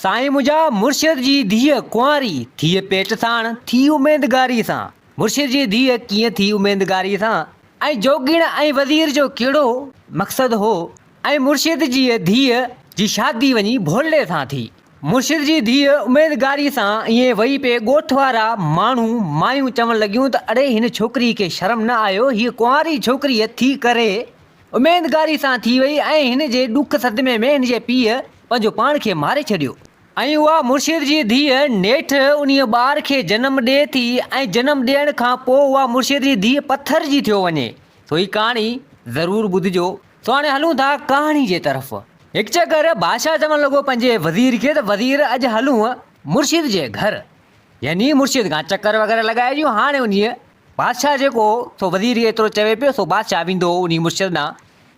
साईं मुंहिंजा मुर्शिद जी धीअ कुंवारी थिए पेट साण थी उमेदगारी सां। मुर्शिद जी धीअ कीअं थी उमेदगारी सां ऐं जोगीण ऐं वज़ीर जो कहिड़ो मक़सदु हो ऐं मुर्शिद जी धीअ जी शादी वञी भोले सां थी। मुर्शिद जी धीअ उमेदगारी सां ईअं वेही पे ॻोठ वारा माण्हू मायूं चवणु लॻियूं त अड़े हिन छोकिरी खे शर्म न आयो, हीअ कुंवारी छोकिरीअ थी करे उमेदगारी सां थी वई ऐं हिन जे ॾुख सदमे में हिन जे पीउ पंहिंजो पाण खे मारे छॾियो। ऐं उहा मुर्शिद जी धीअ नेठि उन ॿार खे जनमु ॾिए थी ऐं जनमु ॾियण खां पोइ उहा मुर्शिद जी धीअ पथर जी थियो वञे। सो ही कहाणी ज़रूरु ॿुधिजो। सो हाणे हलूं था कहाणी जे तरफ़। हिकु चकर बादशाह चवणु लॻो पंहिंजे वज़ीर खे त वज़ीर अॼु हलूं मुर्शिद जे घर, यानी मुर्शिद खां चकर वग़ैरह लॻाइजूं। हाणे उन बादशाह जेको सो वज़ीर एतिरो चवे पियो, सो बादशाह वेंदो उन मुर्शिद ॾांहुं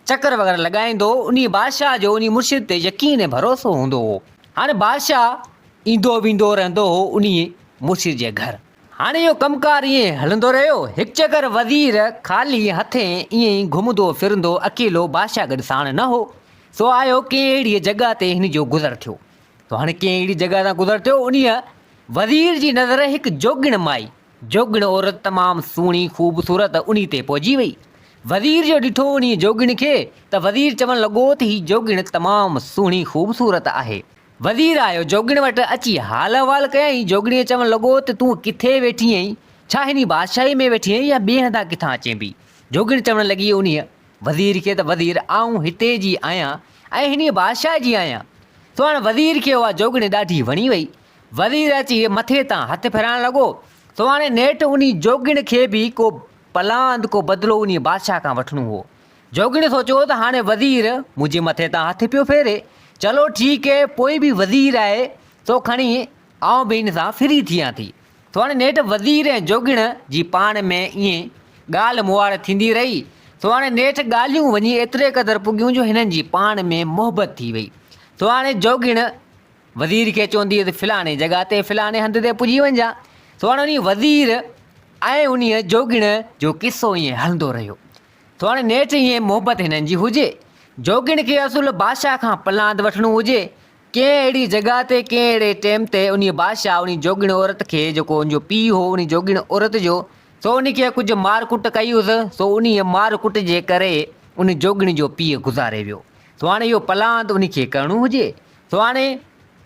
चकर वग़ैरह लॻाईंदो। उन बादशाह जो उन मुर्शिद ते यकीन ऐं भरोसो हूंदो हो। हाणे बादशाह ईंदो वेंदो रहंदो हो उन मुर्शिद जे घर। हाणे इहो कमकारु ईअं हलंदो रहियो। हिकु चकर वज़ीर ख़ाली हथे ईअं ई घुमंदो फिरंदो अकेलो, बादशाह गॾु साण न हो। सो आयो कंहिं अहिड़ी जॻह ते हिन जो गुज़र थियो। तो हाणे कंहिं अहिड़ी जॻह तां गुज़र थियो, उन वज़ीर जी नज़र हिकु जोगिण माई, जोगिण औरत तमामु सुहिणी ख़ूबसूरत उन ते पहुची वई। वज़ीर जो ॾिठो उन जोगिण खे त वज़ीर चवणु लॻो त हीअ जोगिण तमामु सुहिणी ख़ूबसूरत आहे। वज़ीर आयो जोगिण वटि अची हाल अहिवाल कयईं। जोगिणीअ चवणु लॻो त तूं किथे वेठी आहीं, छा हिन बादशाही में वेठी आहीं या ॿिए हंधा किथां अचें पई। जोगिण चवणु लॻी उन वज़ीर खे त वज़ीर आऊं हिते जी आहियां ऐं हिन बादशाह जी आहियां। सो हाणे वज़ीर खे उहा जोगिण ॾाढी वणी वई। वज़ीर अची मथे तां हथु फेराइणु लॻो। सो हाणे नेठि उन जोगिण खे बि को पलांद को बदिलो उन बादशाह खां वठिणो हो। जोगिण सोचियो त हाणे वज़ीर मुंहिंजे मथे तां हथु पियो फेरे, चलो ठीकु है, पोइ बि वज़ीर आहे सो खणी आउं बि हिन सां फ्री थियां थी। सो हाणे नेठि वज़ीर ऐं जोगिण जी पाण में ईअं ॻाल्हि मुहार थींदी रही। सो हाणे नेठि ॻाल्हियूं वञी एतिरे क़दुरु पुॻियूं जो हिननि जी पाण में मोहबत थी वई। सो हाणे जोगिण वज़ीर खे चवंदी त फ़लाणे जॻह ते फ़लाणे हंधि ते पुॼी वञिजां। सो हाणे उन वज़ीर ऐं उन जोगिण जो किसो ईअं हलंदो रहियो। सो हाणे नेठि ईअं मोहबत हिननि जी हुजे। जोगिण खे असुलु बादशाह खां पलांद वठिणो हुजे। कंहिं अहिड़ी जॻह ते कंहिं अहिड़े टाइम ते उन बादशाह उन जोगिण औरत खे, जेको उनजो पीउ हो उन जोगिण औरत जो, सो उनखे कुझु मार कुट कई हुअसि। सो उन मार कुट जे करे उन जोगिण जो पीउ गुज़ारे वियो। सो हाणे इहो पलांद उनखे करिणो हुजे। सो हाणे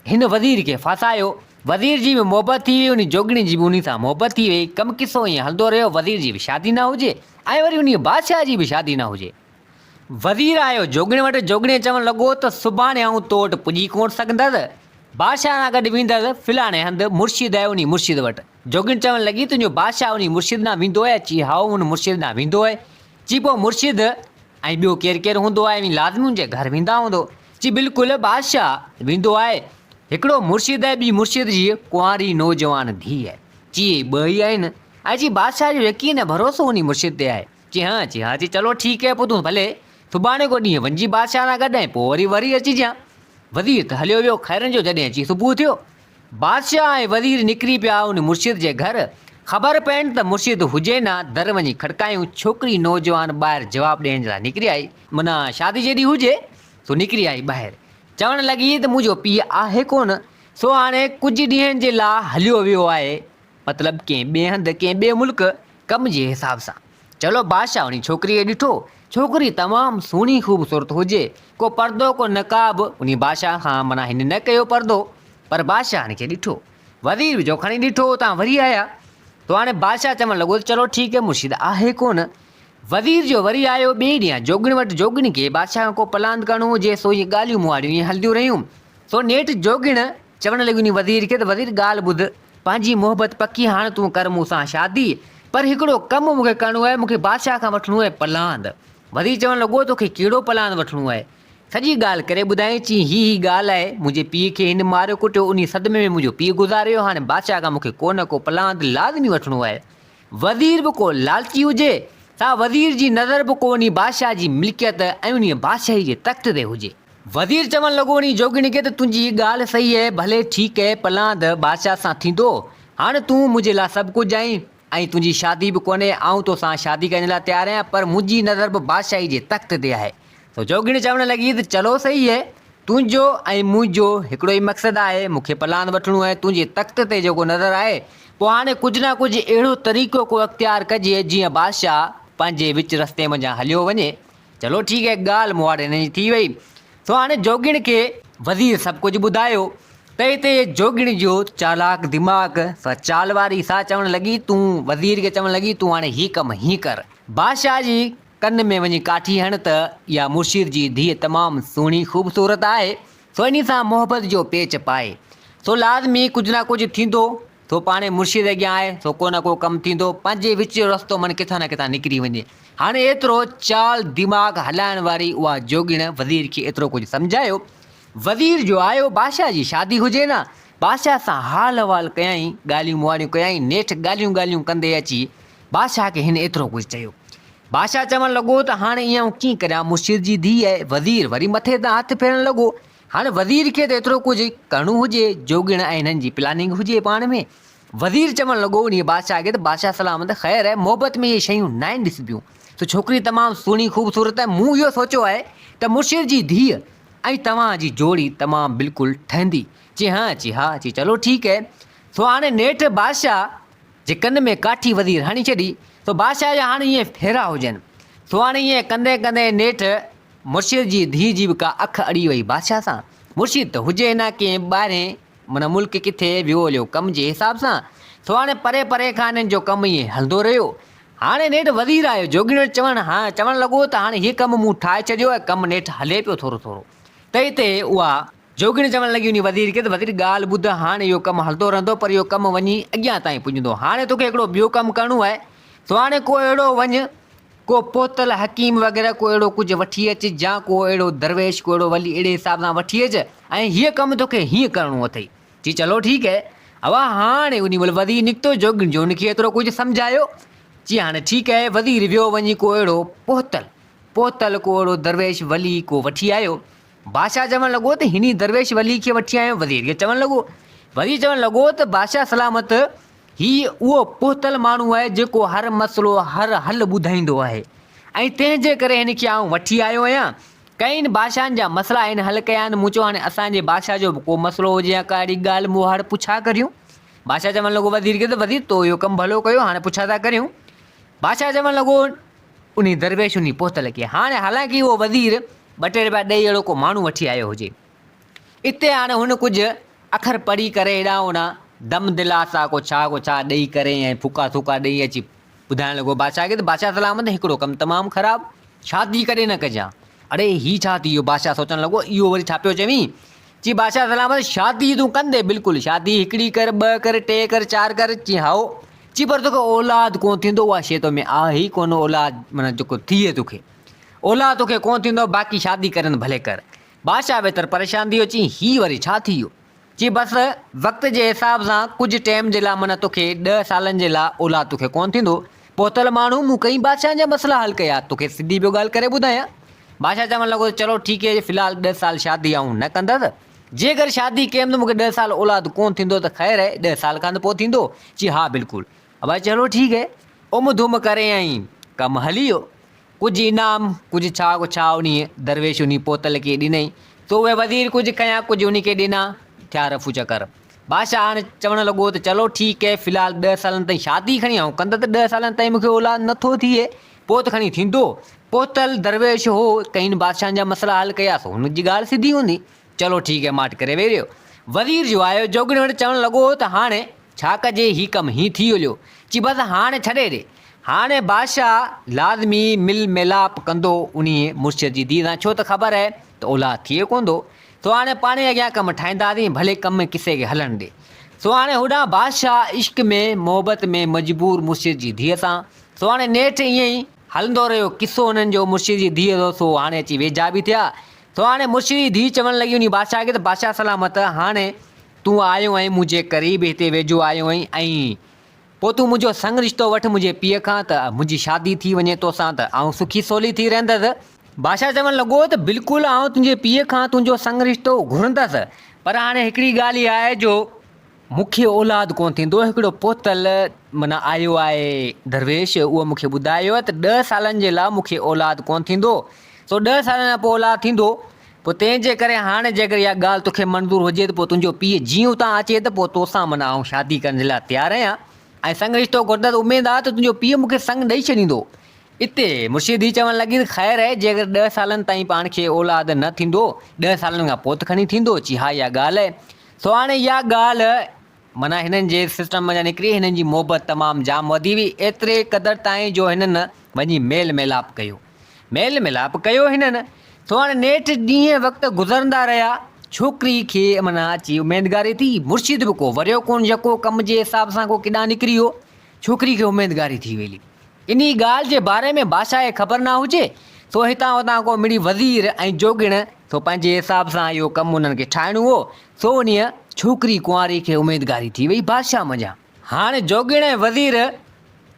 हिन वज़ीर खे फासायो। वज़ीर जी बि मोहबत थी वई, उन जोगिणी जी बि उन सां मोहबत थी वई। कमु किसो ईअं हलंदो रहियो। वज़ीर जी बि शादी न हुजे ऐं वरी उन बादशाह जी बि शादी न हुजे। वज़ीर आयो जोगिण वटि। जोगिणी चवणु लॻो त सुभाणे आऊं तो वटि पुॼी कोन सघंदसि, बादशाह सां गॾु वेंदसि फ़लाणे हंधि मुर्शिद आहे उन मुर्शिद वटि। जोगिण चवणु लॻी तुंहिंजो बादशाह उन मुर्शिद ॾांहुं वेंदो आहे? चई हा, उन मुर्शिद ॾांहुं वेंदो आहे। चई पोइ मुर्शिद ऐं ॿियो केरु केरु हूंदो आहे? लाज़मी उनजे घर वेंदा हूंदो। चई बिल्कुलु बादशाह वेंदो आहे, हिकिड़ो मुर्शिद आहे, ॿी मुर्शिद जी कुंवारी नौजवान धीउ आहे। चई ॿ ई आहिनि। ऐं चई बादशाह जो यकीन ऐं भरोसो उन मुर्शिद ते आहे। चई हा। चई चलो ठीकु है, पोइ तूं भले सुभाणे को ॾींहुं वञिजी बादशाह सां गॾु ऐं पोइ वरी अचिजांइ। वज़ीर त हलियो वियो खैरनि जो। जॾहिं अची सुबुह थियो, बादशाह ऐं वज़ीर निकिरी पिया उन मुर्शिद जे घर। ख़बर पइनि त मुर्शिद हुजे न। दर वञी खड़कायूं, छोकिरी नौजवान ॿाहिरि जवाबु ॾियण लाइ निकिरी आई। माना शादी जॾहिं हुजे सो निकिरी आई ॿाहिरि। चवणु लॻी त मुंहिंजो पीउ आहे कोन, सो हाणे कुझु ॾींहंनि जे लाइ हलियो वियो आहे, मतिलबु कंहिं ॿिए हंधि कंहिं ॿिए मुल्क कम जे हिसाब सां। चलो बादशाह उन छोकिरीअ ॾिठो, छोकिरी तमामु सुहिणी ख़ूबसूरत हुजे, को पर्दो को नक़ाब उन बादशाह खां माना हिन न कयो पर्दो, पर बादशाह हिन खे ॾिठो। वज़ीर बि जो खणी ॾिठो, तव्हां वरी आया। तो हाणे बादशाह चवणु लॻो त चलो ठीकु है, मुर्शिद आहे कोन। वज़ीर जो वरी आयो ॿिए ॾींहुं जोगिण वटि। जोगिण खे बादशाह खां को पलांद करिणो हुजे, सो इहे ॻाल्हियूं मुहारियूं ईअं हलंदियूं रहियूं। सो नेठि जोगिण चवणु लॻी उन वज़ीर खे त वज़ीर ॻाल्हि ॿुध, पंहिंजी मोहबत पकी, हाणे तूं कर मूं सां शादी, पर हिकिड़ो कमु मूंखे करिणो आहे, मूंखे बादशाह खां वठिणो आहे पलांद। वज़ीर चवणु लॻो तोखे कहिड़ो पलांद वठिणो आहे? सॼी ॻाल्हि करे ॿुधाई। चई ही ॻाल्हि आहे, मुंहिंजे पीउ खे हिन मारियो कुटियो, उन सदमे में मुंहिंजो पीउ गुज़ारियो। हाणे बादशाह खां मूंखे को न को पलांद लाज़मी वठिणो आहे। वज़ीर बि को लालची हुजे, सा वज़ीर जी नज़र बि को उन बादशाह जी मिल्कियत ऐं उन बादशाही जे तख़्त ते हुजे। वज़ीर चवणु लॻो उन जोगिणी खे त तुंहिंजी ॻाल्हि सही आहे, भले ठीकु आहे, पलांद बादशाह सां थींदो। हाणे तूं मुंहिंजे लाइ सभु कुझु आहीं ऐं तुंहिंजी शादी बि कोन्हे, आऊं तोसां शादी करण लाइ तयारु आहियां, पर मुंहिंजी नज़र बि बादशाही जे तख़्त ते आहे। तो जोगिणी चवणु लॻी त चलो सही है, तुंहिंजो ऐं मुंहिंजो हिकिड़ो ई मक़सदु आहे, मूंखे प्लान वठिणो आहे तुंहिंजे तख़्त ते जेको नज़र आहे। पोइ हाणे कुझु न कुझु अहिड़ो तरीक़ो को अख़्तियार कजे जीअं बादशाह पंहिंजे विच रस्ते मंझां हलियो वञे। चलो ठीकु आहे, ॻाल्हि मूं वटि हिन जी थी वई। सो हाणे जोगिण खे वज़ीर सभु कुझु ॿुधायो त हिते जोगिण जो चालाक दिमाग़ सा चाल वारी सा चवणु लॻी, तूं वज़ीर खे चवणु लॻी तूं हाणे हीउ कमु हीअं कर। बादशाह जी कन में वञी काठी हण त इहा मुर्शिद जी धीअ तमामु सुहिणी ख़ूबसूरत आहे, सो इन सां मोहबत जो पेच पाए। सो लाज़मी कुझु न कुझु थींदो, सो पाणे मुर्शिद अॻियां आहे, सो को न को कमु थींदो, पंहिंजे विच जो रस्तो मन किथां न किथां निकिरी वञे। हाणे एतिरो चाल दिमाग़ हलाइण वारी उहा जोगिण वज़ीर खे एतिरो कुझु सम्झायो। वज़ीर जो आयो, बादशाह जी शादी हुजे न, बादशाह सां हाल अहिवाल कयईं, ॻाल्हियूं मुआड़ियूं कयईं, नेठि ॻाल्हियूं कंदे अची बादशाह खे हिन एतिरो कुझु चयो। बादशाह चवणु लॻो त हाणे ईअं कीअं करियां, मुर्शिद जी धीउ आहे। वज़ीर वरी मथे तां हथु फेरणु लॻो। हाणे वज़ीर खे त एतिरो कुझु करिणो हुजे, जोगिण ऐं हिननि जी प्लानिंग हुजे पाण में। वज़ीर चवणु लॻो उन बादशाह खे त बादशाह सलामत, ख़ैर आहे, मोहबत में इहे शयूं न आहिनि ॾिसबियूं, त छोकिरी तमामु सुहिणी ख़ूबसूरत आहे। मूं इहो सोचियो आहे त मुर्शिद जी धीउ ऐं तव्हांजी जोड़ी तमामु बिल्कुलु ठहंदी। चई हा चलो ठीकु आहे। सो हाणे नेठि बादशाह जे कन में काठी वज़ीर हणी छॾी। सो बादशाह जा हाणे ईअं फेरा हुजनि। सो हाणे ईअं कंदे कंदे नेठि मुर्शिद जी धीउ जी बि का अखि अड़ी वई बादशाह सां। मुर्शिद त हुजे न कंहिं ॿाहिरें माना मुल्क किथे वियो हलियो कम जे हिसाब सां। सो हाणे परे परे खां हिननि जो कमु ईअं हलंदो रहियो। हाणे नेठि वज़ीर आयो, जोगिण चवणु लॻो त हाणे हीउ कमु मूं ठाहे छॾियो आहे, कमु नेठि हले पियो थोरो थोरो। त हिते उहा जोगिण चवणु लॻी उन वज़ीर खे त वज़ीर ॻाल्हि ॿुध, हाणे इहो कमु हलंदो रहंदो, पर इहो कमु वञी अॻियां ताईं पुॼंदो। हाणे तोखे हिकिड़ो ॿियो कमु करिणो आहे। सो हाणे को अहिड़ो वञु, को पोतल हकीम वग़ैरह को अहिड़ो कुझु वठी अचु, या को अहिड़ो दरवेश को अहिड़ो वली अहिड़े हिसाब सां वठी अचु, ऐं हीअ कमु तोखे हीअं करिणो अथई। चलो ठीकु आहे। अवा हाणे उन महिल वज़ीर निकितो, जोगिण जो उनखे एतिरो कुझु सम्झायो। हाणे ठीकु आहे। वज़ीर वियो वञी को अहिड़ो पोतल को अहिड़ो दरवेश वली को वठी आयो। बादशाह चवणु लॻो त हिन दरवेश वली खे वठी आयो। वज़ीर खे चवणु लॻो, वज़ीर चवणु लॻो त बादशाह सलामत, हीउ उहो पोतल माण्हू आहे जेको हर मसइलो हर हल ॿुधाईंदो आहे, ऐं तंहिंजे करे हिन खे आउं वठी आयो आहियां। कई बादशाहनि जा मसइला आहिनि हल कया आहिनि। मूं चयो हाणे असांजे बादशाह जो को मसइलो हुजे या का अहिड़ी ॻाल्हि मूं हाणे पुछा करियूं। बादशाह चवणु लॻो वज़ीर खे त वज़ीर तो इहो कमु भलो कयो, हाणे पुछा था करियूं। बादशाह चवणु लॻो उन दरवेश उन पोतल खे, हाणे हालांकि उहो वज़ीर 2 टे रुपया ॾेई अहिड़ो को माण्हू वठी आयो हुजे। इते हाणे हुन कुझु अखर पढ़ी करे हेॾां होॾां दम दिलासा को छा ॾेई करे ऐं फुका थुका ॾेई अची ॿुधाइणु लॻो बादशाह खे त बादशाह सलामत, हिकिड़ो कमु तमामु ख़राबु, शादी कॾहिं न कजां। अड़े हीउ छा थी वियो? बादशाह सोचणु लॻो इहो वरी छा पियो चवीं? बादशाह सलामत, शादी तूं कंदे बिल्कुलु, शादी हिकिड़ी कर, 2 कर, 3 कर, 4 कर। हाओ। पर तोखे औलाद कोन थींदो, उहा शइ तो में आहे ई कोन औलाद, माना जेको थिए तोखे औलाद तोखे कोन थींदो, बाक़ी शादी करनि भले कर। बादशाह बेहतर परेशान थी वियो। हीउ वरी छा थी वियो? बसि वक़्त जे हिसाब सां कुझु टाइम जे लाइ, माना तोखे 10 सालनि जे लाइ औलाद तोखे कोन थींदो। पोतल माण्हू मूं कई बादशाह जा मसइला हल कया, तोखे सिधी ॿियो ॻाल्हि करे ॿुधायां। बादशाह चवणु लॻो चलो ठीकु आहे, फ़िलहालु 10 साल शादी आऊं न कंदसि। जेकर शादी कयमि त मूंखे 10 साल औलाद कोन थींदो त ख़ैर आहे, 10 साल खां त पोइ थींदो। हा बिल्कुलु। अब चलो ठीकु आहे। उम धूम करे ऐं कमु हली वियो। कुझु इनाम कुझु छा उन दरवेश उन पोतल खे ॾिनई। तो उहे वज़ीर कुझु कया, कुझु उन खे ॾिना, थिया रफ़ू चकर। बादशाह हाणे चवणु लॻो त चलो ठीकु आहे, फ़िलहालु 10 सालनि ताईं शादी खणी आऊं कंदा त 10 सालनि ताईं मूंखे औलाद नथो थिए, पोइ त खणी थींदो। पोतल दरवेश हो, कई बादशाहनि जा मसइला हल कयासीं, हुनजी ॻाल्हि सिधी हूंदी। चलो ठीकु आहे, माठ करे वेही रहियो। वज़ीर जो आयो, जोगिण वटि चवणु लॻो त हाणे छा कजे, हीउ कमु हीउ थी हलियो। बसि हाणे छॾे ॾे। हाणे बादशाह लाज़मी मिल मिलाप कंदो उन मुर्शिद जी धीअ सां, छो त ख़बर आहे त औलाद थिए कोन थो। सो हाणे पाणे अॻियां कमु ठाहींदासीं, भले कमु किसे खे हलणु ॾे। सो हाणे होॾां बादशाह इश्क में मोहबत में मजबूर मुर्शिद जी धीअ सां। सो हाणे नेठि ईअं ई हलंदो रहियो किसो हुननि जो, मुर्शिद जी धीअ जो। सो हाणे अची वेझा बि थिया। सो हाणे मुर्शिद जी धीअ चवणु लॻी उन बादशाह खे त बादशाह सलामत, हाणे तूं आयो आहीं मुंहिंजे क़रीब, हिते वेझो आयो आहीं, ऐं पोइ तूं मुंहिंजो संग रिश्तो वठि मुंहिंजे पीउ खां, त मुंहिंजी शादी थी वञे तोसां, त आउं सुखी सवली थी रहंदसि। बादशाह चवणु लॻो त बिल्कुलु आउं तुंहिंजे पीउ खां तुंहिंजो संग रिश्तो घुरंदसि, पर हाणे हिकिड़ी ॻाल्हि इहा आहे जो मूंखे औलाद कोन थींदो। हिकिड़ो पोतल माना आयो आहे दरवेश, उहो मूंखे ॿुधायो आहे त 10 सालनि जे लाइ मूंखे औलाद कोन थींदो। सो 10 सालनि खां पोइ औलाद थींदो, पोइ तंहिंजे करे हाणे जेकर इहा ॻाल्हि तोखे मंज़ूरु हुजे त पोइ तुंहिंजो पीउ जीअं तां अचे त पोइ तोसां माना आउं शादी करण जे लाइ तयारु आहियां ऐं संग रिश्तो घुरंदा त उमेदु आहे त तुंहिंजो पीउ मूंखे संग ॾेई छॾींदो। हिते मुर्शिद ही चवणु लॻी त ख़ैरु आहे जेकर 10 सालनि ताईं पाण खे औलाद न थींदो 10 सालनि खां पोइ त खणी थींदो। चई हा इहा ॻाल्हि आहे। सो हाणे इहा ॻाल्हि माना हिननि जे सिस्टम मां निकिरी हिननि जी मोहबत तमामु जाम वधी हुई एतिरे क़दुरु ताईं जो हिननि वञी मेल मिलाप कयो हिननि। सो हाणे नेठि ॾींहं वक़्तु गुज़रंदा रहिया छोकिरी खे माना अची उमेदगारी थी। मुर्शिद बि को वरियो कोन जेको कम जे हिसाब सां को किॾां निकिरी वियो। छोकिरी खे उमेदगारी थी वई। इन ॻाल्हि जे बारे में बादशाह खे ख़बर न हुजे सो हितां हुतां को मिड़ी वज़ीर ऐं जोगिण सो पंहिंजे हिसाब सां इहो कमु उन्हनि खे ठाहिणो हो। सो उन छोकिरी कुंवारी खे उमेदगारी थी वई बादशाह मञा। हाणे जोगिण ऐं वज़ीर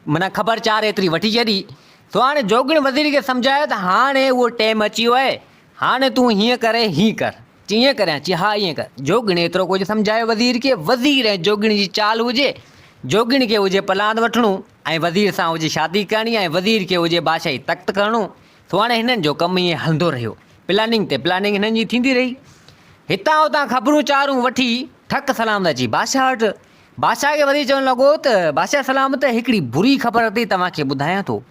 माना ख़बर चार एतिरी वठी छॾी। सो हाणे जोगिण वज़ीर खे सम्झायो त हाणे उहो टाइम अची वियो आहे हाणे तूं हीअं करे हीअं कर। चई ईअं करियां? चई हा ईअं कर। जोगिण एतिरो कुझु सम्झायो वज़ीर खे। वज़ीर ऐं जोगिण जी चाल हुजे जोगिण खे हुजे पलांद वठिणो ऐं वज़ीर सां हुजे शादी करणी ऐं वज़ीर खे हुजे बादशाही तख़्त करणो। सो हाणे हिननि जो कमु ईअं हलंदो रहियो। प्लानिंग ते प्लानिंग हिननि जी थींदी रही। हितां हुतां ख़बरूं चारूं वठी ठक सलामत अची बादशाह वटि। बादशाह खे वरी चवणु लॻो त बादशाह सलामत हिकिड़ी बुरी ख़बर अथई तव्हांखे ॿुधायां थो।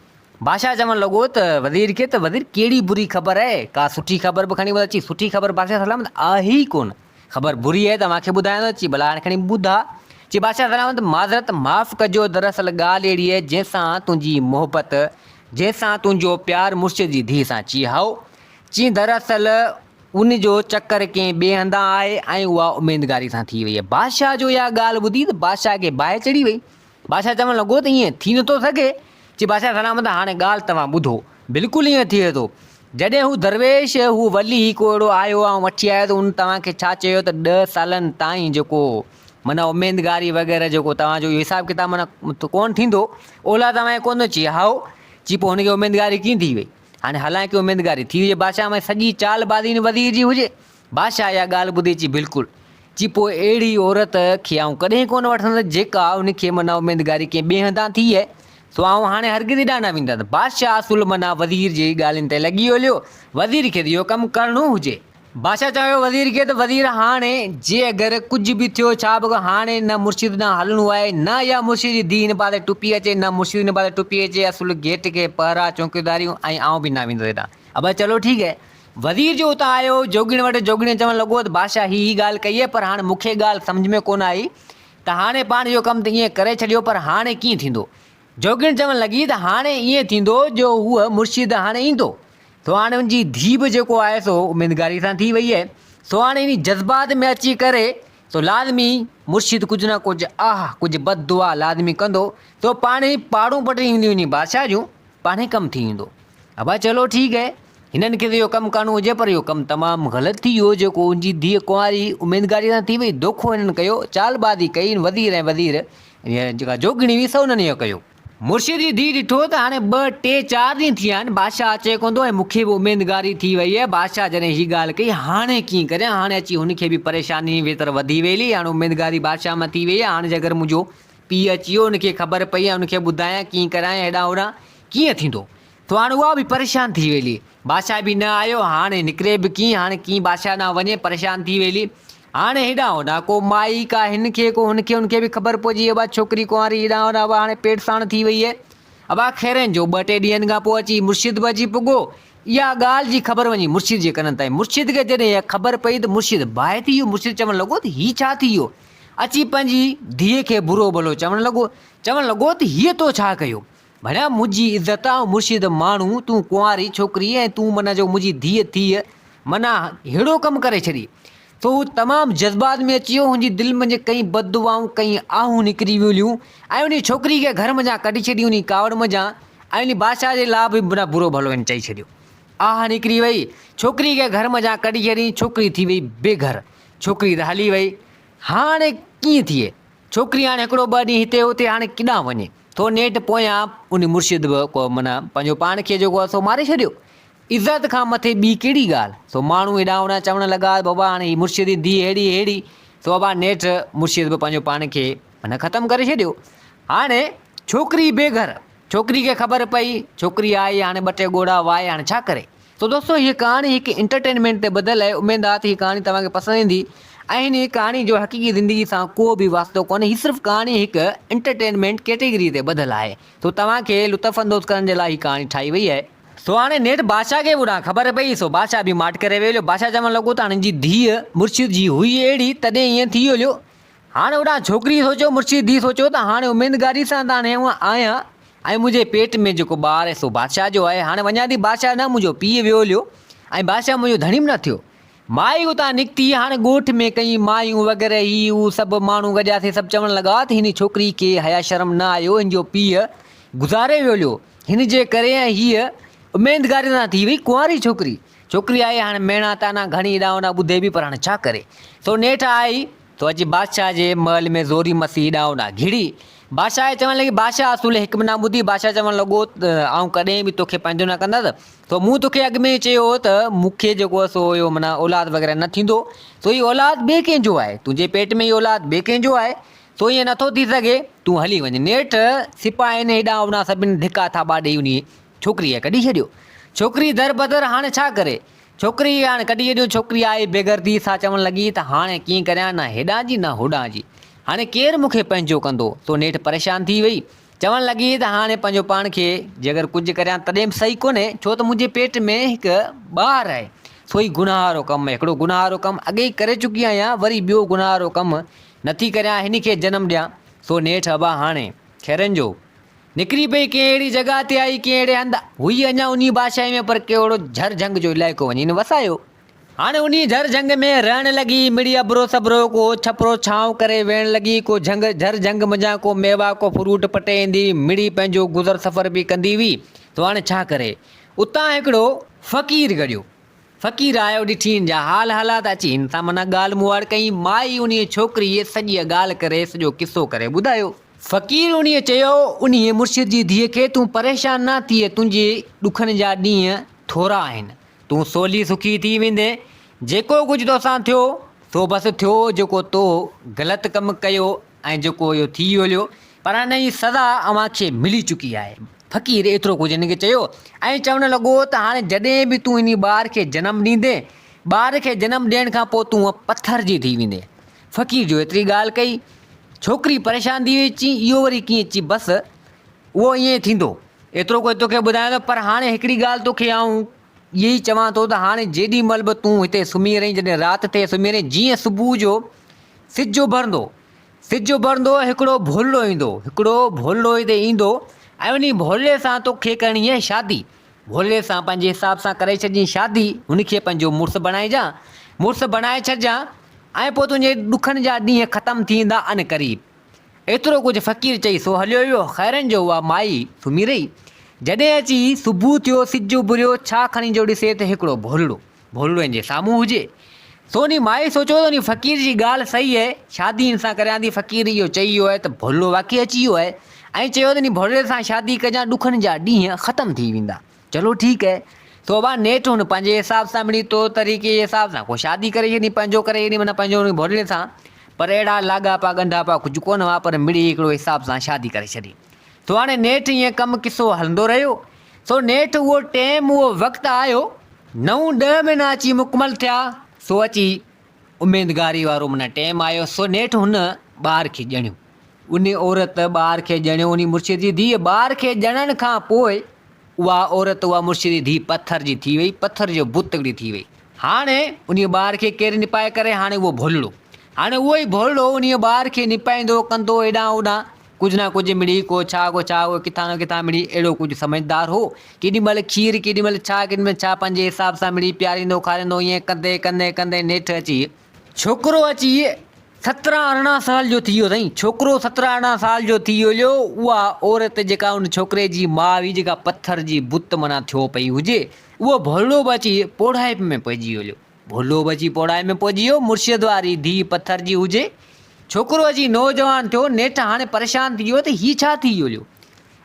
बादशाह चवणु लॻो त वज़ीर खे त वज़ीर कहिड़ी बुरी ख़बर आहे? का सुठी ख़बर बि खणी अची। सुठी ख़बर बादशाह सलामत आहे ई कोन। ख़बर बुरी आहे तव्हांखे ॿुधायां थो। अची भला हाणे खणी ॿुधा। चई बादशाह सलामत माज़रत माफ़ु कजो दरअसल ॻाल्हि अहिड़ी आहे जंहिंसां तुंहिंजी मोहबत जंहिंसां तुंहिंजो प्यारु मुर्शिद जी धीउ सां। चई हाओ? चई दरअसल उन जो चकर कंहिं ॿिए हंधा आहे ऐं उहा उमेदगारी सां थी वई आहे। बादशाह जो इहा ॻाल्हि ॿुधी त बादशाह खे बाहि चढ़ी वई। बादशाह चवणु लॻो त ईअं थी नथो सघे। चई बादशाह सलामत हाणे ॻाल्हि तव्हां ॿुधो बिल्कुलु ईअं थिए थो। जॾहिं हू दरवेश हू वली को अहिड़ो आयो ऐं वठी आयो त उन तव्हांखे छा चयो त 10 सालनि ताईं जेको माना उमेदगारी वग़ैरह जेको तव्हांजो इहो हिसाबु किताबु माना कोन थींदो ओला तव्हांखे कोन चई हाओ? चई पोइ हुनखे उमेदगारी कीअं थी वई? हाणे हालांकि उमेदगारी थी वई बादशाह में सॼी चाल बाज़ी वज़ीर जी हुजे। बादशाह इहा ॻाल्हि ॿुधी चई बिल्कुलु। चई पोइ अहिड़ी औरत खे आउं कॾहिं कोन वठंदुसि जेका उनखे माना उमेदगारी कंहिं ॿिए हंधां थी आहे। सो आउं हाणे हरगिज़ हेॾां न वेंदुसि। बादशाह असुल माना वज़ीर जी ॻाल्हियुनि ते लॻी हलियो। वज़ीर खे त इहो कमु करिणो हुजे। बादशाह चयो वज़ीर खे त वज़ीर हाणे जे अगरि कुझु बि थियो छा बि हाणे न मुर्शिद न हलणो आहे न या मुर्शिद जी धीउ हिन पासे टुपी अचे न मुर्शिद हिन पासे टुपी अचे। असुल गेट खे पहरा चौकीदारियूं ऐं आउं बि न वेंदो हेॾां। अब चलो ठीकु आहे। वज़ीर जो उतां आयो जोगिण वटि। जोगिण चवणु लॻो त बादशाह हीअ ॻाल्हि कई आहे पर हाणे मूंखे ॻाल्हि सम्झ में कोन आई त हाणे पाण इहो कमु त ईअं करे छॾियो पर हाणे कीअं थींदो? जोगिण चवणु लॻी त हाणे ईअं थींदो जो हूअ मुर्शिद हाणे ईंदो। सो हाणे उनजी धीउ बि जेको आहे सो उमेदगारी सां थी वई आहे। सो हाणे इन जज़्बात में अची करे सो लाज़मी मुर्शिद कुझु न कुझु कुझु बददुआ लाज़मी कंदो। सो पाण ई पाड़ूं पटरी ईंदियूं इन बादशाह जूं पाण ई कमु थी वेंदो। अब चलो ठीकु आहे। हिननि खे त इहो कमु करिणो हुजे पर इहो कमु तमामु ग़लति थी वियो जेको उनजी धीउ कुंवारी उमेदगारी सां थी वई। दोखो हिननि कयो चालबाज़ी कई वज़ीर ऐं वज़ीर जेका जोगिणी हुई सो उन्हनि इहो कयो। मुर्शिद जी धीउ ॾिठो त हाणे 2 3 4 ॾींहं थी विया आहिनि बादशाह अचे कोन थो ऐं मूंखे बि उमेदगारी थी वई आहे। बादशाह जॾहिं हीअ ॻाल्हि कई हाणे कीअं करियां? हाणे अची हुनखे बि परेशानी वेतर वधी वेली। हाणे उमेदगारी बादशाह मां थी वई आहे। हाणे अगरि मुंहिंजो पीउ अची वियो उनखे ख़बर पई आहे उनखे ॿुधायां कीअं करायां हेॾां होॾां कीअं थींदो? त हाणे उहा बि परेशान थी वेली। बादशाह बि न आयो हाणे निकिरे बि कीअं? हाणे कीअं बादशाह ॾांहुं वञे? परेशान थी वेली। हाणे हेॾां होॾां को माई का हिनखे को हुनखे उनखे बि ख़बर पइजी अब छोकिरी कुंवारी हेॾां होॾां हाणे पेट साण थी वई आहे। अब ख़ैरनि जो 2 3 ॾींहंनि खां पोइ अची मुर्शिद बि अची पुॻो। इहा ॻाल्हि जी ख़बर वञी मुर्शिद जे कननि ताईं। मुर्शिद खे जॾहिं इहा ख़बर पई त मुर्शिद बाहि थी वियो। मुर्शिद चवणु लॻो त हीअ छा थी वियो? अची पंहिंजी धीअ खे बुरो भलो चवणु लॻो त हीअ तो छा कयो? भला मुंहिंजी इज़त ऐं मुर्शिद माण्हू तूं कुंवारी छोकिरी ऐं तूं माना जो मुंहिंजी धीअ थी माना अहिड़ो कमु करे छॾी। सो हू तमामु जज़्बात में अची वियो। हुनजी दिलि में कई बददुआऊं कई आहूं निकिरी वियूं ऐं उन छोकिरी खे घर में कढी छॾी उन कावड़ में ऐं उन बादशाह जे लाइ बि माना बुरो भलो चई छॾियो। निकिरी वई। छोकिरी खे घर में कढी छॾी। छोकिरी थी वई बेघर। छोकिरी त हली वई। हाणे कीअं थिए? छोकिरी हाणे हिकिड़ो 2 ॾींहं हिते हुते हाणे किॾां वञे? थो नेठि पोयां उन मुर्शिद बि को माना पंहिंजो पाण खे जेको आहे सो मारे छॾियो। इज़त खां मथे ॿी कहिड़ी ॻाल्हि? सो माण्हू हेॾां होॾां चवणु लॻा बाबा हाणे ही मुर्शिद जी धीउ अहिड़ी सो बाबा नेठि मुर्शिद बि पंहिंजो पाण खे माना ख़तमु करे छॾियो। हाणे छोकिरी बेघर। छोकिरी खे ख़बर पई। छोकिरी आई हाणे 2 टे ॻोड़ा वाए हाणे छा करे? तो दोस्तों ये कहानी एक एंटरटेनमेंट ते बदल है। उम्मीद आहे हीअ कहानी तव्हांखे पसंदि ईंदी ऐं हिन कहानी जो हक़ीक़ी ज़िंदगी सां को बि वास्तो कोन्हे। हीअ सिर्फ़ु कहानी हिकु एंटरटेनमेंट कैटेगरी ते ॿधल आहे। तो तव्हांखे लुत्फ़अंदोज़ करण जे लाइ हीअ कहानी ठाही वई आहे। सो हाणे नेठ बादशाह खे ॿुधां ख़बर पई। सो बादशाह बि माठ करे वेलो। बादशाह चवणु लॻो त हाणे जी धीअ मुर्शिद जी हुई अहिड़ी तॾहिं ईअं थी वियो। हाणे होॾां छोकिरी सोचियो, मुर्शिद धीउ सोचियो त हाणे उमेदगारी सां त हाणे आहियां ऐं मुंहिंजे पेट में जेको ॿारु आहे सो बादशाह जो आहे। हाणे वञा थी बादशाह न मुंहिंजो पीउ वियो हलियो ऐं बादशाह मुंहिंजो धणी बि न थियो। माई उतां निकिती, हाणे ॻोठ में कई मायूं वग़ैरह ही हू सभु माण्हू गॾिया थिए सभु चवणु लॻा त हिन छोकिरी खे हया शर्म न आयो, हिन जो पीउ गुज़ारे वियो हलियो, हिन जे करे हीअ उमेदगारी सां थी वई कुंवारी छोकिरी आहे। हाणे मेणा ताना घणी हेॾां होॾां ॿुधे बि पर हाणे छा करे। सो नेठ आई तो अची बादशाह जे महल में ज़ोरी मसी हेॾां होॾां घिड़ी। बादशाह चवणु लॻी बादशाह असुल हिकु बि न ॿुधी। बादशाह चवणु लॻो त आउं कॾहिं बि तोखे पंहिंजो न कंदसि। तो मूं तोखे अॻु में चयो त मूंखे जेको आहे सो इहो माना औलाद वग़ैरह न थींदो। सो हीअ औलाद ॿिए कंहिंजो आहे, तुंहिंजे पेट में हीअ औलाद ॿिए कंहिंजो आहे। सो ईअं नथो थी सघे, तूं हली वञ। नेठ सिपाहियुनि हेॾां होॾां सभिनी धिका थाबा ॾेई उन छोकिरीअ कढी छॾियो। छोकिरी दर बदर, हाणे छा करे। छोकिरी हाणे कढी छॾियो। छोकिरी आई बेगरदी सां चवणु लॻी त हाणे कीअं करियां, न हेॾां जी न होॾां जी, हाणे केरु मूंखे पंहिंजो कंदो। सो नेठ परेशान थी वई, चवणु लॻी त हाणे पंहिंजो पाण खे जे अगरि कुझु करियां तॾहिं बि सही कोन्हे, छो त मुंहिंजे पेट में हिकु ॿारु आहे। सो ही गुनाह वारो कमु आहे। हिकिड़ो गुनाह वारो कमु अॻे ई करे चुकी आहियां, वरी ॿियो गुनाह वारो कमु नथी करियां, हिन खे जनमु ॾियां। सो नेठ अबा हाणे खैरनि जो निकिरी पई, कंहिं अहिड़ी जॻह ते आई, कंहिं अहिड़े हंधि हुई अञा उन बादशाही में, पर कहिड़ो झर झंग जो इलाइक़ो वञी न वसायो। हाणे उन झर झंग में रहणु लॻी, मिड़ी अबरो सबरो को छपरो छांव करे वेहणु लॻी। को झर झंग मञा को मेवा को फ्रूट पटे ईंदी, मिड़ी पंहिंजो गुज़र सफ़र बि कंदी हुई। तो हाणे छा करे, उतां हिकिड़ो फ़क़ीर गॾियो। फ़क़ीर आयो, ॾिठी हिन जा हाल हालात, अची हिन सां माना ॻाल्हि मुआड़ कई। माई उन छोकिरीअ सॼी ॻाल्हि करे सॼो किसो करे ॿुधायो। फ़क़ीर उन चयो उन मुर्शिद जी धीअ खे, तूं परेशान न थिए, तुंहिंजे ॾुखनि जा ॾींहं थोरा आहिनि, तूं सवली सुखी थी वेंदे। जेको कुझु तोसां थियो सो बसि थियो, जेको तो ग़लति कमु कयो ऐं जेको इहो थी वियो हलियो, पर हाणे जी सज़ा अव्हांखे मिली चुकी आहे। फ़क़ीर एतिरो कुझु हिन खे चयो ऐं चवणु लॻो त हाणे जॾहिं बि तूं इन ॿार खे जनमु ॾींदे, ॿार खे जनमु ॾियण खां पोइ तूं पथर जी थी वेंदे। फ़क़ीर जो एतिरी ॻाल्हि कई। छोकिरी परेशान थी वई, अची इहो वरी कीअं अची, बसि उहो ईअं थींदो, एतिरो कोई तोखे ॿुधायां थो। पर हाणे हिकिड़ी ॻाल्हि तोखे आऊं इहा ई चवां थो त हाणे जेॾी महिल बि तूं हिते सुम्ही रहीं, जॾहिं राति थिए सुम्ही रहीं, जीअं सुबुह जो सिजु भरंदो हिकिड़ो भोलो ईंदो, हिकिड़ो भोलो हिते ईंदो ऐं उन भोले सां तोखे करणी आहे शादी। भोले सां पंहिंजे हिसाब सां करे छॾिजांइ शादी, हुनखे पंहिंजो मुड़ुसु बणाए छॾिजां ऐं पोइ तुंहिंजे ॾुखनि जा ॾींहं ख़तमु थींदा अन क़रीब। एतिरो कुझु फ़क़ीर चई। सो हलियो वियो। खैरनि जो उहा माई सुम्ही रही। जॾहिं अची सुबुह थियो, सिजु उभिरियो, छा खणी जो ॾिसे त हिकिड़ो भोलो जे साम्हूं हुजे। सो उन माई सोचियो त उन फ़क़ीर जी ॻाल्हि सही आहे, शादी हिन सां करियां थी। फ़क़ीर इहो चई वियो आहे त भोलो वाक़ई अची वियो आहे ऐं चयो त इन भोले सां शादी कजां, ॾुखनि जा ॾींहं ख़तमु थी वेंदा। चलो ठीकु आहे। सो अबा नेठ हुन पंहिंजे हिसाब सां मिड़ी तो तरीक़े जे हिसाब सां को शादी करे छॾी, पंहिंजो करे छॾी, माना पंहिंजो उन भोले सां। पर अहिड़ा लाॻा पा ॻंढा पा कुझु कोन हुआ, पर मिड़ी हिकिड़ो हिसाब सां शादी करे छॾी। सो हाणे नेठ ईअं कमु किसो हलंदो रहियो। सो नेठ उहो टाइम, उहो वक़्तु आयो, 9-10 महीना अची मुकमल थिया। सो अची उमेदगारी वारो माना टाइम आयो। सो नेठ हुन ॿार खे ॼणियो, उन औरत ॿार खे ॼणियो। उन मुर्शिद जी धीअ ॿार खे ॼणण खां पोइ उहा औरत, उहा मुर्शिद जी धीअ पथर जी थी वई, पथर जो बुत हिकिड़ी थी वई। हाणे उन ॿार खे केरु निपाए करे, हाणे उहो भोलड़ो, हाणे उहो ई भोलड़ो उन ॿार खे निपाईंदो कंदो हेॾां होॾां, कुझु न कुझु मिड़ी को छा किथां न किथां मिड़ी, अहिड़ो कुझु समझदार हो। केॾी महिल खीर, केॾी महिल छा पंहिंजे हिसाब सां मिड़ी पीआरींदो खारींदो। ईअं कंदे कंदे कंदे नेठ अची छोकिरो अची 17-18 साल जो थी वियो अथई। छोकिरो 17-18 साल जो थी वियो हुयो। उहा औरत जेका उन छोकिरे जी माउ हुई, जेका पथर जी बुत माना थियो पई हुजे, उहो भोलो बि अची पोढ़ाई में पइजी वियो। मुर्शिद वारी धीउ पथर जी हुजे। छोकिरो अची नौजवान थियो। नेठ हाणे परेशान थी वियो त हीअ छा थी वियो हुयो।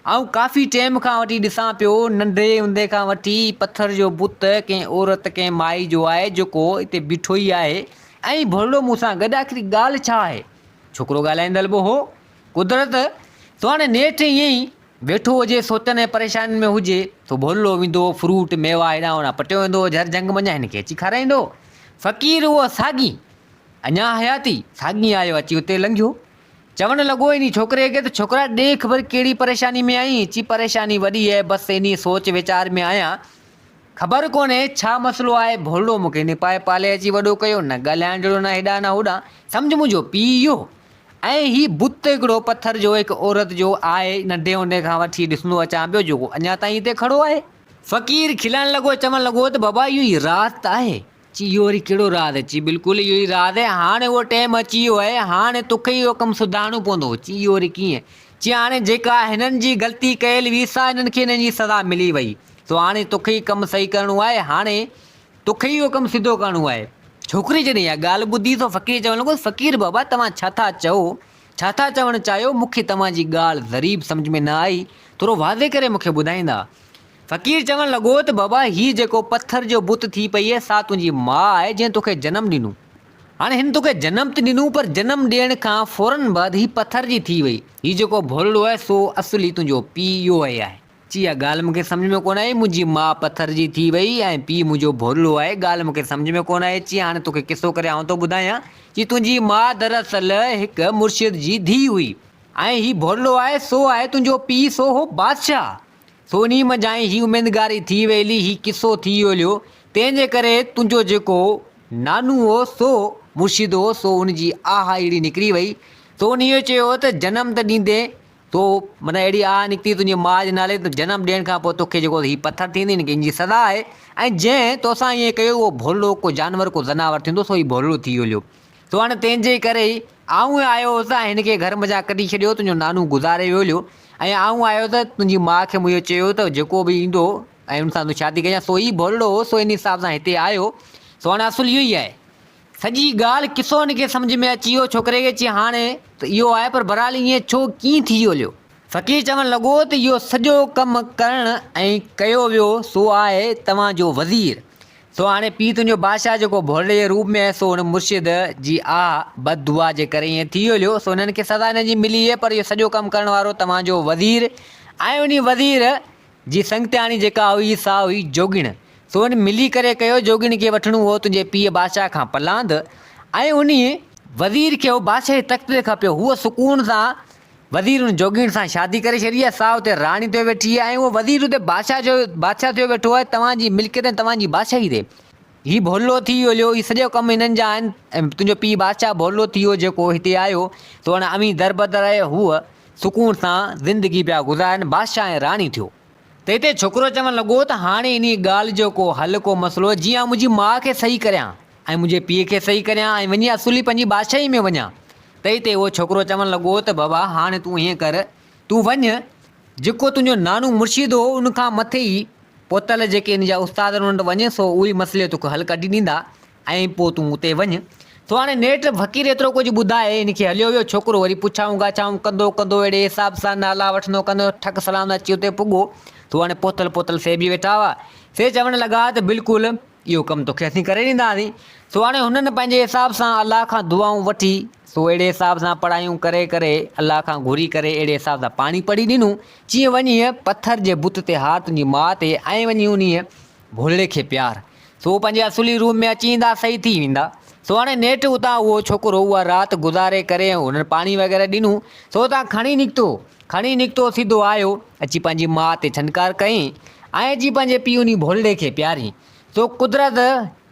ऐं काफ़ी टाइम खां वठी ॾिसां पियो, नंढे हूंदे खां वठी पथर जो बुत कंहिं औरत कंहिं माई जो आहे, जेको हिते बीठो ई आहे ऐं भोलो मूंसां गॾु। आख़िरी ॻाल्हि छा आहे? छोकिरो ॻाल्हाईंदड़ बि हो, कुदरत। सो हाणे नेठ ईअं ई वेठो हुजे सोचनि ऐं परेशानी में हुजे तो भोलो वेंदो, फ्रूट मेवा हेॾां होॾां पटियो वेंदो, झर जंग मंझां हिनखे अची खाराईंदो। फ़क़ीर उहो साॻी अञा हयाती साॻी आयो, अची उते लंघियो, चवणु लॻो इनी छोकिरे खे त छोकिरा ॾे ख़बर कहिड़ी परेशानी में आई। अची परेशानी वॾी आहे, बसि इनी सोच वीचार में आहियां, ख़बर कोन्हे छा मसइलो आहे। भोलो मूंखे निपाए पाले अची वॾो कयो, न ॻाल्हाइण जहिड़ो न हेॾां न होॾां, सम्झ मुंहिंजो पीउ इहो। ऐं ही बुत हिकिड़ो पत्थर जो हिकु औरत जो आहे, नंढे हूंदे खां वठी ॾिसंदो अचां पियो, जेको अञा ताईं हिते खड़ो आहे। फ़क़ीर खिलण लॻो, चवणु लॻो त बाबा इहो ई रात आहे। ची इहो वरी कहिड़ो रात? अची बिल्कुलु इहो ई रात आहे, हाणे उहो टाइम अची वियो आहे, हाणे तोखे इहो कमु सुधारणो पवंदो। ची इहो वरी कीअं? ची हाणे जेका हिननि जी ग़लती कयल हुई सा हिननि खे हिननि जी सज़ा मिली वई, सो हाणे तोखे ई कमु सही करिणो आहे, हाणे तोखे इहो कमु सिधो करिणो आहे। छोकिरी जॾहिं इहा ॻाल्हि ॿुधी त फ़क़ीर चवणु लॻो, फ़क़ीर बाबा तव्हां छा था चओ, छा था चवणु चाहियो? मूंखे तव्हांजी ॻाल्हि ज़रीब सम्झ में न आई, थोरो वाज़े करे मूंखे ॿुधाईंदा। फ़क़ीर चवणु लॻो त बाबा हीअ जेको पत्थर जो बुत थी पई आहे सा तुंहिंजी माउ आहे जंहिं तोखे जनमु ॾिनो। हाणे हिन तोखे जनमु त ॾिनो, पर जनमु ॾियण खां फ़ौरन बाद हीअ पत्थर जी थी वई। हीअ जेको भोलड़ो आहे सो असली तुंहिंजो पीउ इहो आहे। ची इहा ॻाल्हि मूंखे सम्झ में कोन आई, मुंहिंजी माउ पत्थर जी थी वई ऐं पीउ मुंहिंजो भोलड़ो आहे, ॻाल्हि मूंखे सम्झ में कोन आई। ची हाणे तोखे किसो करे आउं थो ॿुधायां की तुंहिंजी माउ दरअसल हिकु मुर्शिद जी धीउ हुई, ऐं हीउ भोलड़ो आहे सो आहे तुंहिंजो पीउ, सो हो बादशाह। सो इन मंझां ही उमेदगारी थी वेली, ही किसो थी वियो, तंहिंजे करे तुंहिंजो जेको नानू हो सो मुर्शिद हो, सो उनजी आह अहिड़ी निकिरी वई। सो उन इहो चयो त जनमु त ॾींदे तो माना अहिड़ी आह निकिती तुंहिंजी माउ जे नाले, त जनमु ॾियण खां पोइ तोखे जेको हीउ पत्थर थींदी हिनखे हिनजी सज़ा आहे। ऐं जंहिं तोसां ईअं कयो उहो भोलड़ो को जानवर को ज़नावर थींदो, सो हीउ भोलड़ो थी वियो। सो हाणे तंहिंजे करे आऊं आयो हुउसि ऐं हिनखे घर मञा कढी छॾियो, तुंहिंजो नानू गुज़ारे वियो। ऐं आऊं आयो त तुंहिंजी माउ खे मूं इहो चयो त जेको बि ईंदो ऐं हुन सां तूं शादी कजां, सो ई भोलड़ो हो, सो इन हिसाब सां हिते आयो। सो हाणे असुलु इहो ई आहे। सॼी ॻाल्हि किसो हिनखे सम्झ में अची वियो, छोकिरे खे चई हाणे त इहो आहे, पर बराली ईअं छो कीअं थी वियो? फ़क़ीर चवणु लॻो त इहो सॼो कमु करणु ऐं कयो वियो सो आहे तव्हांजो वज़ीर। सो हाणे पीउ तुंहिंजो बादशाह जेको भोलड़े जे रूप में आहे, सो हुन मुर्शिद जी बददुआ जे करे ईअं थी वियो। सो हिननि खे सज़ा हिन जी मिली आहे, पर इहो सॼो कमु करण वारो तव्हांजो वज़ीर। ऐं उन वज़ीर जी संगतियाणी जेका हुई सा हुई जोगिण। सो हुन मिली करे कयो, जोगिण खे वठिणो हो तुंहिंजे पीउ बादशाह खां पलांद, ऐं उन वज़ीर खे उहो बादशाह जे तख़्त ते खपियो। हूअ सुकून सां वज़ीर उन जोगिण सां शादी करे छॾी आहे, सा हुते राणी ते वेठी आहे, ऐं उहो वज़ीर हुते बादशाह थियो वेठो आहे, तव्हांजी मिल्कियत ऐं तव्हांजी बादशाही ते। हीउ भोलड़ो थी वियो, हीउ सॼो कमु हिननि जा आहिनि, ऐं तुंहिंजो पीउ बादशाह भोलड़ो थी वियो जेको हिते आयो। सो हाणे अमी दरबदर आहे, हूअ सुकून सां ज़िंदगी पिया गुज़ारनि, बादशाह ऐं राणी थियो। त हिते छोकिरो चवणु लॻो त हाणे इन ॻाल्हि जो को हल को मसइलो, जीअं मुंहिंजी माउ खे सही करियां ऐं मुंहिंजे पीउ खे सही करियां ऐं वञी असुली पंहिंजी बादशाही में वञा। त हिते उहो छोकिरो चवणु लॻो त बाबा हाणे तूं हीअं कर, तूं वञु, जेको तुंहिंजो नानू मुर्शिद हो उनखां मथे ई पोतल जेके इन जा उस्ताद उन्हनि वटि वञे, सो उहे मसइले तोखे हल कढी ॾींदा ऐं पोइ तूं उते वञु। सो हाणे नेठि फ़क़ीर एतिरो कुझु ॿुधाए इनखे हलियो वियो। छोकिरो वरी पुछाऊं ॻाछाऊं कंदो अहिड़े हिसाब सां नाला वठंदो कंदो ठक सलाम अची उते पुॻो। सो हाणे पोतल से बि वेठा हुआ, से चवणु लॻा त बिल्कुलु इहो कमु तोखे असीं करे ॾींदासीं। सो हाणे हुननि पंहिंजे हिसाब सां अलाह खां दुआऊं वठी, सो अहिड़े हिसाब सां पढ़ायूं करे अलाह खां घुरी करे अहिड़े हिसाब सां पाणी पढ़ी ॾिनूं, जीअं वञी पत्थर जे बुत ते हाथ तुंहिंजी माउ ते, ऐं वञी उन भोले खे प्यार, सो पंहिंजे असुली रूप में अची ईंदा, सही थी वेंदा। सो हाणे नेठि उतां उहो छोकिरो उहा राति गुज़ारे करे हुननि पाणी वग़ैरह ॾिनूं, सो उतां खणी निकितो सिधो आयो, अची पंहिंजी माउ ते छंकार कयईं ऐं अची पंहिंजे पीउ उन भोले खे प्यारी। सो कुदरत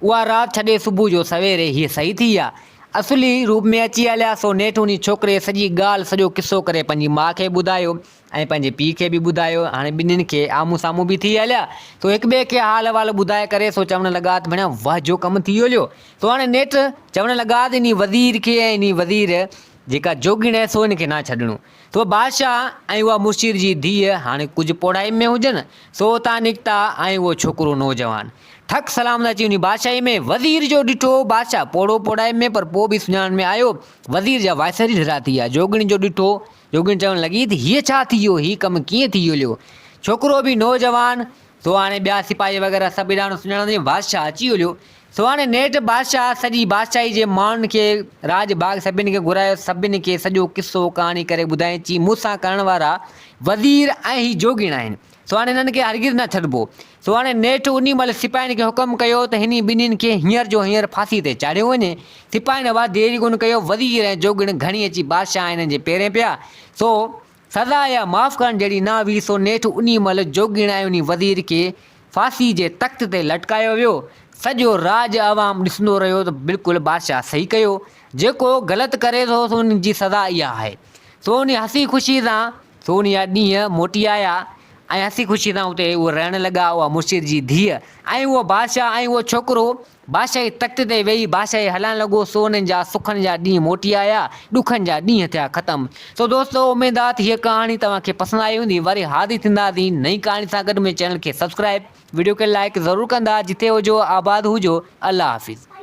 उहा राति छॾे सुबुह जो सवेरे हीअ सही थी आहे, असुली रूप में अची हलिया। सो नेठि उन छोकिरे सॼी ॻाल्हि सॼो किसो करे पंहिंजी माउ खे ॿुधायो ऐं पंहिंजे पीउ खे बि ॿुधायो। हाणे ॿिन्हिनि खे आम्हूं साम्हूं बि थी हलिया। सो हिक ॿिए खे हाल अहिवाल ॿुधाए करे सो चवणु लॻा त भेण वाह जो कमु थी वियो। सो हाणे नेठि चवणु लॻा त इन वज़ीर खे ऐं इन वज़ीर जेका जोगिण आहे सो इनखे न छॾिणो। सो बादशाह ऐं उहा मुर्शिद जी धीअ हाणे कुझु पोड़ाई में हुजनि, सो उतां निकिता ऐं उहो छोकिरो नौजवान ठक सलाम अची उन बादशाही में वज़ीर जो ॾिठो। बादशाह पोड़ो पोड़ाई में, पर पोइ बि सुञाण में आयो वज़ीर जा वाइसरी ढिरा थी विया। जोगिणी जो ॾिठो, जोगिणी चवणु लॻी त हीअ छा थी वियो, हीअ कमु कीअं थी वियो? छोकिरो बि नौजवान, सो हाणे ॿिया सिपाही वग़ैरह सभु ॼाणो सुञाणंदे बादशाह अची हलियो। सो हाणे नेठि बादशाह सॼी बादशाही जे माण्हुनि खे राजबाग सभिनी खे घुरायो, सभिनी खे सॼो किस्सो कहाणी करे ॿुधाई चई मूंसां करण वारा वज़ीर ऐं ही जोगीण आहिनि। सो हाणे हिननि खे हरगिज़ न छॾिबो। सो हाणे नेठि उन महिल सिपाहियुनि खे हुकुम कयो त हिन ॿिन्हिनि खे हींअर जो हींअर फांसी ते चाढ़ियो वञे। सिपाहियुनि बाद देरी कोन कयो, वज़ीर ऐं जोगीण घणी अची बादशाह हिननि जे पेरें पिया। सो सज़ा या माफ़ करण जहिड़ी न हुई। सो नेठि उन महिल जोगीण ऐं उन वज़ीर खे फांसी जे तख़्त ते लटकायो वियो। सॼो राज अवाम ॾिसंदो रहियो त बिल्कुलु बादशाह सही कयो, जेको ग़लति करे थो सो उन जी सज़ा इहा आहे। सो उन हसी ख़ुशी सां सो उन जा ॾींहं मोटी आया ऐं हसी ख़ुशी सां उते उहो रहणु लॻा, उहा मुर्शिद जी धीअ ऐं उहो बादशाह ऐं उहो छोकिरो बादशाही तख़्त ते वेही बादशाही हलाइणु लॻो। सो उन्हनि जा सुखनि जा ॾींहं मोटी आया, ॾुखनि जा ॾींहं थिया ख़तमु। सो दोस्तो उमेद आहे त हीअ कहाणी तव्हांखे पसंदि आई हूंदी। वरी हाज़िर थींदासीं नई कहाणी सां गॾु। में चैनल खे सब्सक्राइब, वीडियो खे लाइक ज़रूरु कंदा। जिते हुजो आबाद हुजो। अल्लाह हाफ़िज़।